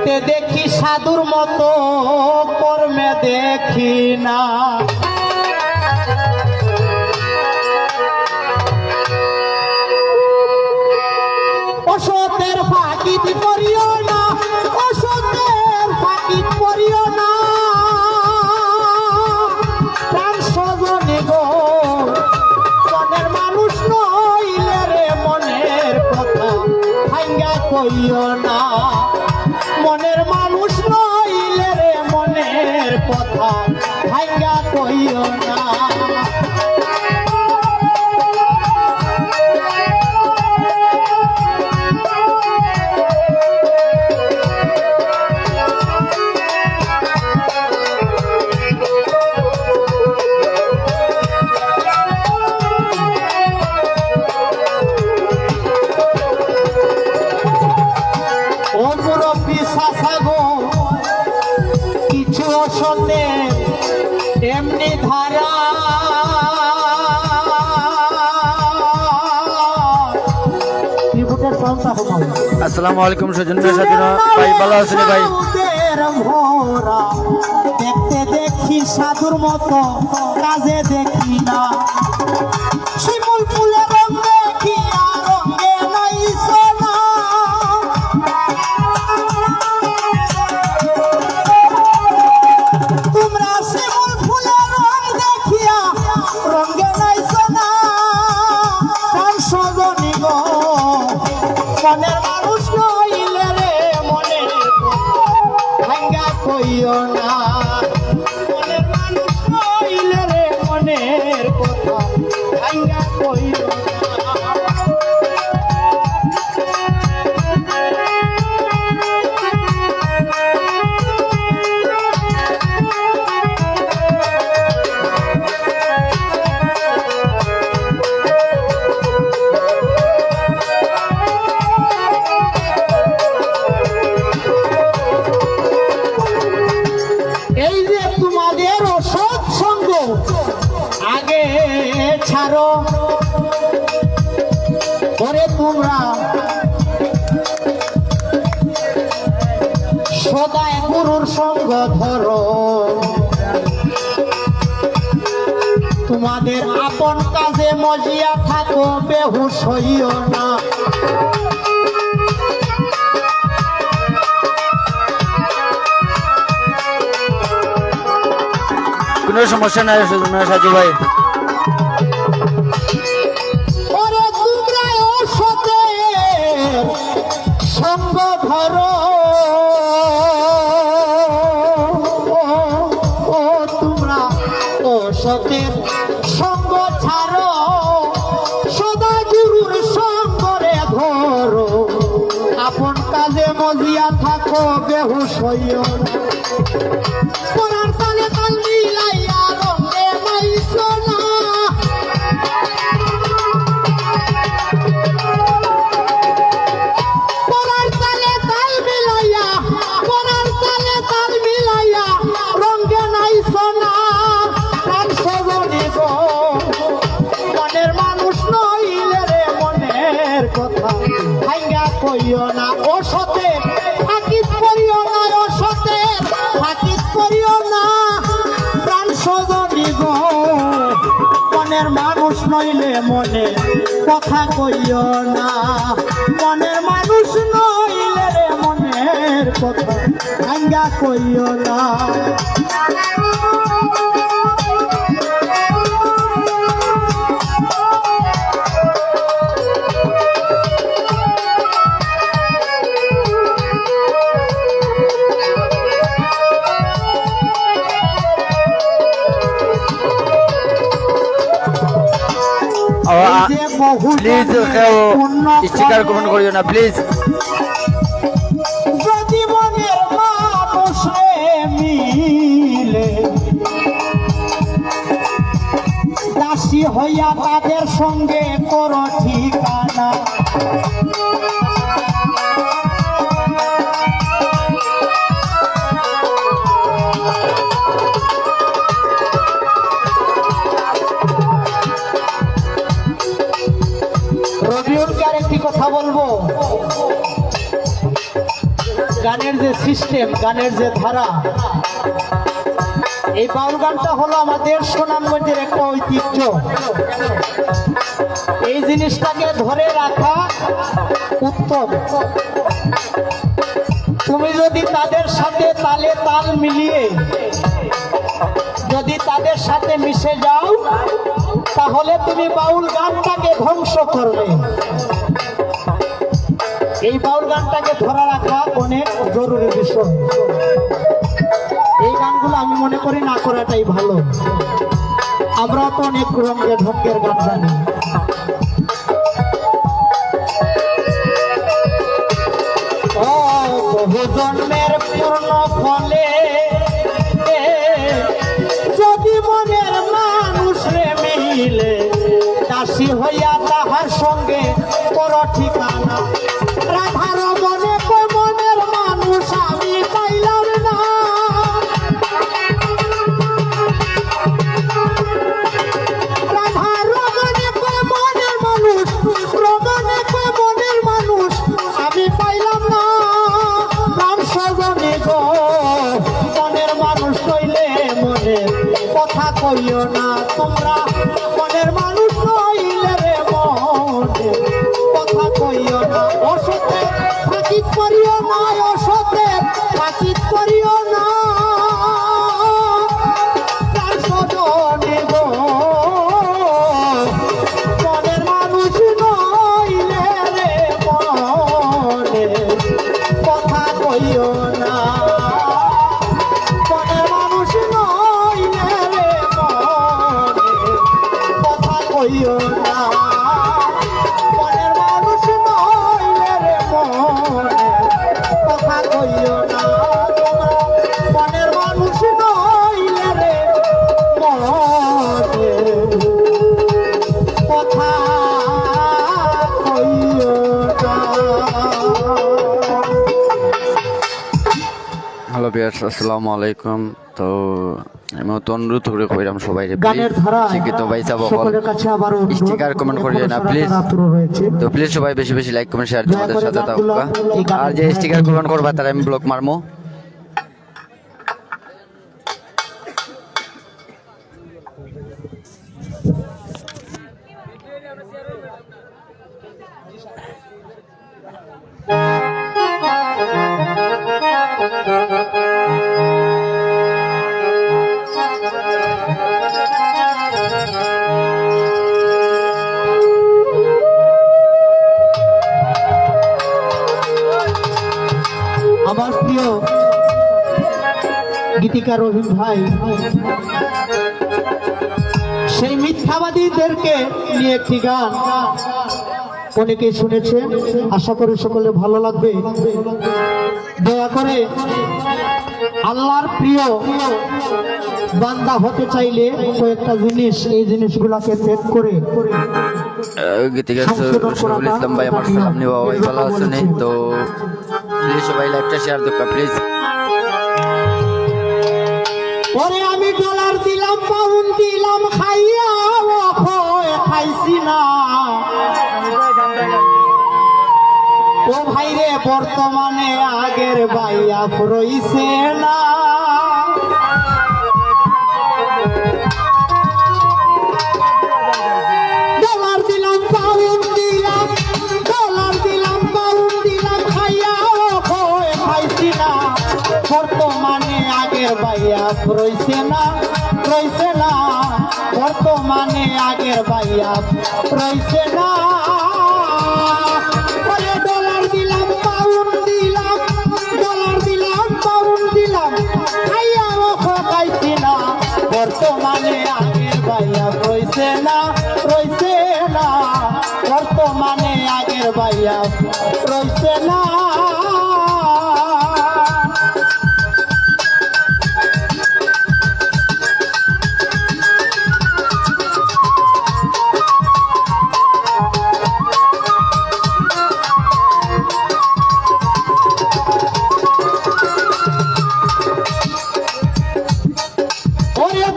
দেখতে দেখি সাধুর মতো, কর্মে দেখি না। অসতের ফাঁকি করিও না, অসতের ফাঁকি করিও না। প্রাণ স্বজনে গো, মনের মানুষ নইলে রে মনের কথা ভাঙ্গা কইও না। মনের মানুষ নইলে রে মনের কথা ভাঙ্গা কইও না। কিছু অসতে এমনি ধারা, আসসালামু আলাইকুম সুজন ভাই, ভালো আছেন ভাই? দেখতে দেখি সাধুর মতো, কাজে দেখি না। শিমুল ফুলের রং দেখি আর রঙে নাই সোনা। তোমরা শিমুল ফুলের রং দেখিয়া রঙে নাই সোনা। প্রাণ স্বজনী গো, মনের মানুষ নইলে রে মনের ভাঙ্গা কইও না। মনের মানুষ নইলে রে মনের কথা ভাঙ্গা কইও না। এই যে তোমাদের সৎসঙ্গ আগে ছাড়ো, পরে তোমরা সদায় গুরুর সঙ্গ ধরো। তোমাদের আপন কাজে মজিয়া থাকো, বেহুশ হইও না। কোনো সমস্যা নাই সাজু ভাই। ওরে তোমরা অসতের সঙ্গ ধরো, ও তোমরা অসতের সঙ্গ ছাড়ো, সদা গুরুর সঙ্গরে ধরো। আপন কাজে মজিয়া থাকো, বেহুশ হইও না। পরার তালে তাল মিলাইয়া রঙে নাই সোনা। পরার তালে তাল মিলাইয়া, পরার তালে তাল মিলাইয়া রঙে নাই সোনা। প্রাণ স্বজনী গো, মনের মানুষ নইলে রে মনের কথা ভাঙ্গা কইও না। অসতে ফাঁকি করিও না, অসতে ফাঁকি করিও না। প্রাণ স্বজনী গো, মনের মানুষ নইলে মনে কথা কইও না। মনের মানুষ নইলে রে মনের কথা ভাঙ্গা কইও না। প্লিজ কেউ স্টিকার কমেন্ট করিও না প্লিজ। যদি মনের মানুষে মিলে দাসী হইয়া তাদের সঙ্গে করো ঠিকানা। রবিউলকে আরেকটি কথা বলবো, গানের যে সিস্টেম, গানের যে ধারা, এই বাউল গানটা হলো আমাদের সুনামগঞ্জের একটা ঐতিহ্য। এই জিনিসটাকে ধরে রাখা উত্তম। তুমি যদি তাদের সাথে তালে তাল মিলিয়ে যদি তাদের সাথে মিশে যাও, তাহলে তুমি বাউল গানটাকে ধ্বংস করবে। এই বাউল গানটাকে ধরে রাখা অনেক জরুরি বিষয়। এই গানগুলো আমি মনে করি না করাটাই ভালো। আমরা তো অনেক রঙের ঢঙ্গের গান জানি। ও বহু জন্মের পূর্ণ ফলে যদি মনের মানুষ রে মিলে, দাসী হইয়া তাহার সঙ্গে পর ঠিকানা। রাধার মনে মনের মানুষ আমি পাইলাম না, রাধার মনে মনের মানুষ, রমনে মনের মানুষ আমি পাইলাম না। রাম সজনে গো মনের মানুষ হইলে মনে কথা কইও না তোমরা, মনের মানুষ হইলে রে মনে কথা কইও না। অসতে ফাঁকিত করিও না, অসতে ফাঁকিত করিও না। রাম সজনে গো মনের মানুষ নইলে রে মনে কথা কইও না। মনের মানুষ নইলে রে মনে কথা কইও না। মনের মানুষ নইলে রে মনে কথা কইও না। তোমরা মনের মানুষ নইলে রে মনে কথা কইও না। হ্যালো বিয়ার্স, আসসালামু আলাইকুম। তো আমি তো অনুরোধ করে কইরাম সবাই গানের ধারা শিক্ষিত ভাই সাহেব সকলের কাছে আবার স্টিকার কমেন্ট করিয়ে না প্লিজ। তো প্লিজ সবাই বেশি বেশি লাইক কমেন্ট শেয়ার আমাদের সাথে থাকবা। আর যে স্টিকার কমেন্ট করবা তারা আমি ব্লক মারমু। আমার প্রিয় গীতিকার রহিম ভাই সেই মিথ্যাবাদীদেরকে নিয়ে একটি গান অনেকেই শুনেছেন, আশা করি সকলে ভালো লাগবে। দয়া করে আল্লাহর প্রিয় বান্দা হতে চাইলে কয়েকটা জিনিস, এই জিনিসগুলাকে ত্যাগ করে গীতিকার শরীফুল ইসলাম ভাই আমার সালাম নিবা। ভাই ভালো আছেন? তো প্লিজ সবাই লাইভটা শেয়ার করবা প্লিজ। পরে আমি ডলার দিলাম, পাউন্ড দিলাম, খাইয়া খাইছি না। ও ভাইরে বর্তমানে আগের বাইয়া রইছে না। ডলার দিলাম, পাউন্ড দিলাম, ডলার দিলাম, পাউন্ড দিলাম, খাইয়া খাইছি না। বর্তমানে আগের বাইয়া রইছে না, রইছে না। বর্তমানে আগের বাইয়া রইছে না। ডলার দিলাম, পাউন্ড দিলাম, ডলার দিলাম, পাউন্ড দিলাম, খাইয়া খাইছি না। বর্তমানে আগের বাইয়া রইছে না, রইছে না। বর্তমানে আগের বাইয়া রইছে না।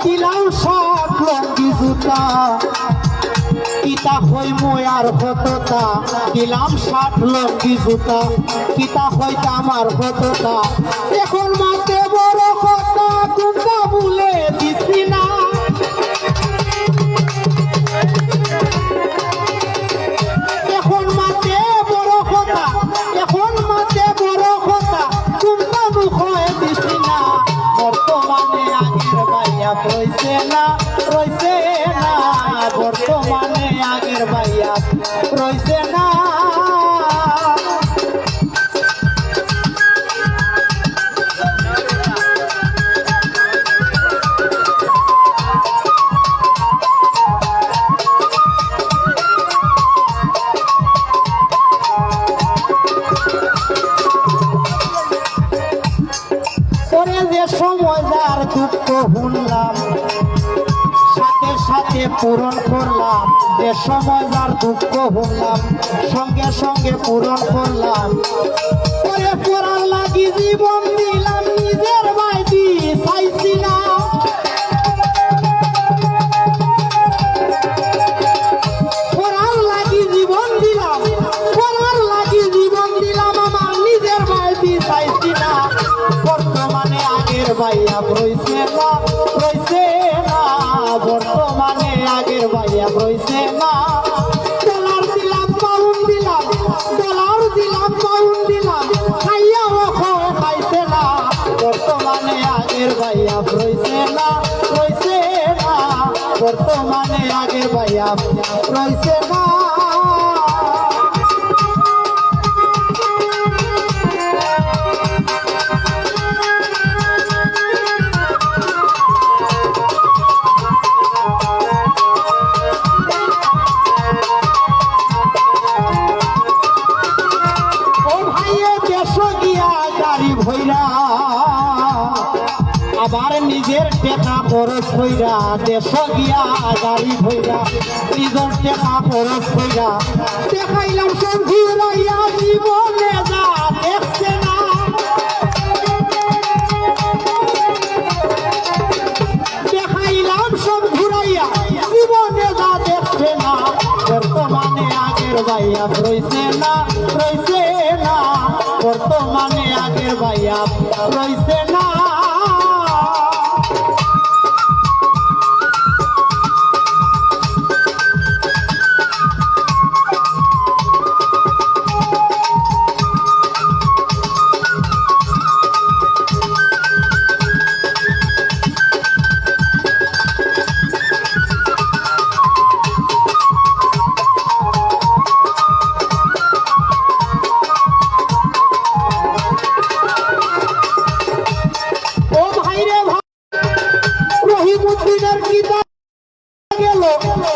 দিলাম সব লঙ্গি জুতা, পিতা হয়ে লইমু আর কতটা দিলাম 60 লঙ্গি জুতা কিতা হইতা আমার কতটা এখন মাতে বড় কথা কোনটা ভুলে দিছি না এখন মাতে বড় কথা এখন মাতে বড় কথা কোনটা মুখে দিছি না বর্তমানে আগের ভাইয়া রইছে না বর্তমানে আগের ভাইয়া রইছে না পরে যে সময়দার দুঃখ শুনলাম সাথে সাথে পূরণ করলাম যে সময়দার দুঃখ শুনলাম সঙ্গে সঙ্গে পূরণ করলাম পরে পড়ার লাগি জীবন দিলাম নিজের বাইদি চাইছি না পড়ার লাগি জীবন দিলাম আমার নিজের বাইদি চাইছি না বর্তমানে আগের ভাইয়া রইছে না বর্তমানে আগের ভাইয়া রইছে না ডলার দিলাম পাউন্ড দিলাম খাইয়া খাইছে না বর্তমানে আগের ভাইয়া রইছে না বর্তমানে আগের ভাইয়া রইছে না আবার নিজের টেকা খরচ হইরা দেশ গিয়া গাড়ি ভইরা নিজের টেকা খরচ হইরা দেখাইলাম সব ঘুরাইয়া জীবনে যা দেখছে না দেখাইলাম সব ঘুরাইয়া জীবনে যা দেখছে না বর্তমানে আগের ভাইয়া রইছে না বর্তমানে আগের ভাইয়া রইছে না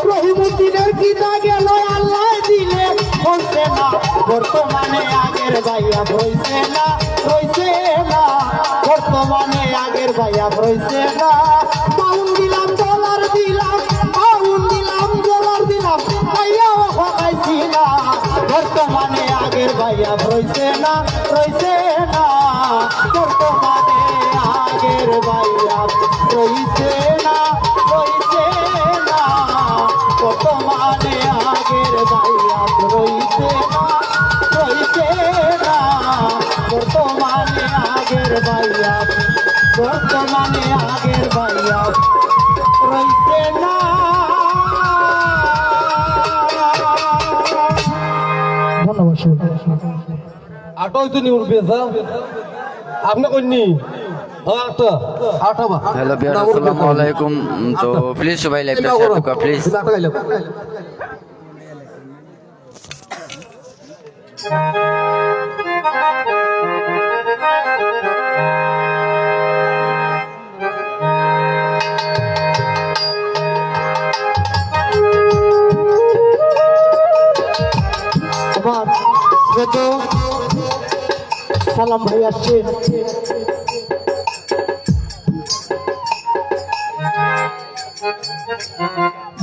রহিমুদ্দিনের গীতা গেল আল্লাহ দিলে হইছে না বর্তমানে আগের ভাইয়া হইছে না বর্তমানে আগের ভাইয়া হইছে না পাউন্ড দিলাম ডলার দিলাম ভাইয়া খাইছি না বর্তমানে আগের ভাইয়া হইছে না বর্তমানে আগের ভাইয়া রইছে না বর্তমানে আগের ভাইয়া রইছে না বর্তমানে আগের ভাইয়া রইছে না ধন্যবাদ আটো তো নিউর বেজা আপনি কইনি হ্যালো বিয়ার আসসালামু আলাইকুম তো প্লিজ সবাই লাইভটা শেয়ার করুন প্লিজ আমার সালাম ভাই আসছে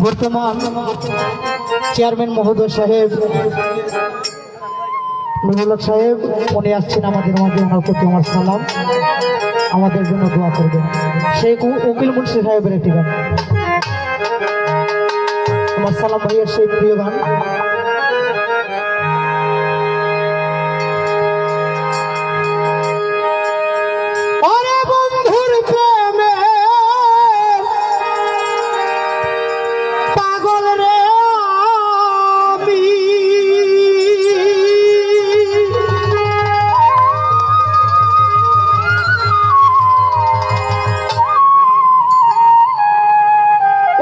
বর্তমান চেয়ারম্যান মহোদয় সাহেব নুরুল হক সাহেব উনি আসছেন আমাদের মাঝে ওনার প্রতি আমার সালাম আমাদের জন্য দোয়া করবেন শেখ উকিল মুন্সি সাহেবের একটি গান সালাম ভাইয়ের সেই প্রিয় গান। ওরে বন্ধুর প্রেমে পাগল রে আমি,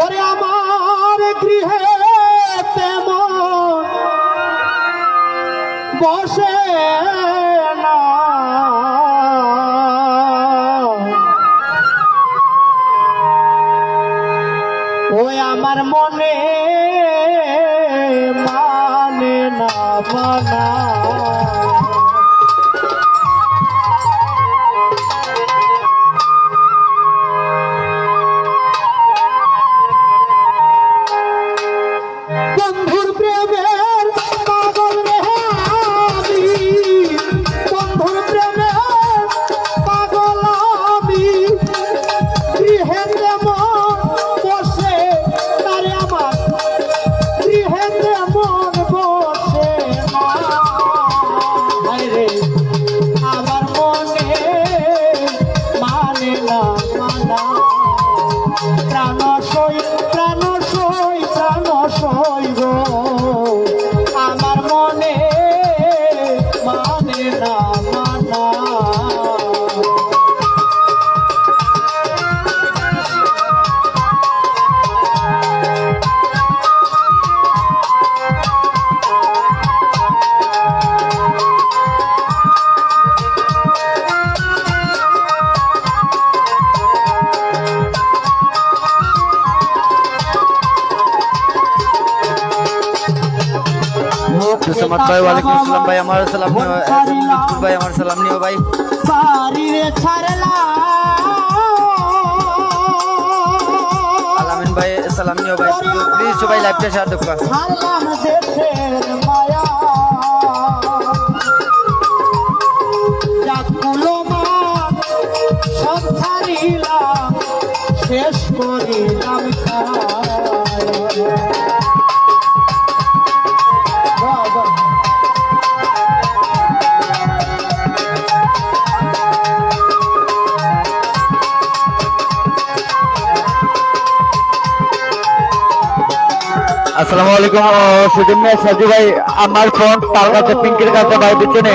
ওরে আমার গৃহে তেমন বসে না, ওই আমার মনে মানে না মানা। বন্ধুর প্রেমের পাগল রে আমি, বন্ধুর প্রেমের পাগল আমি, গৃহেন্দ্র মন বসে তারে আমার, গৃহেন্দ্র মন বসে না। হায়রে আমার মনে মানে না মানা, প্রাণ সই প্রাণ সই প্রাণ সই গো, আমার মনে মানে না মানা। সুসমত ভাই ওয়ালাইকুম আসসালাম ভাই, আমার সালাম লুৎফুল ভাই আমার সালাম নিও ভাই। বাড়িরে ছাড়লা আলামিন ভাই সালাম নিও ভাই, প্লিজ সবাই লাইভটা শেয়ার দেখবা। ছাড়লাম দেশের মায়া, যাকুলো মান সব ছাড়িলাম, শেষ করিলাম আসসালামু আলাইকুম সুজিম সাজু ভাই, আমার ফোন তার কাছে পিঙ্কের কাছে ভাই পিছনে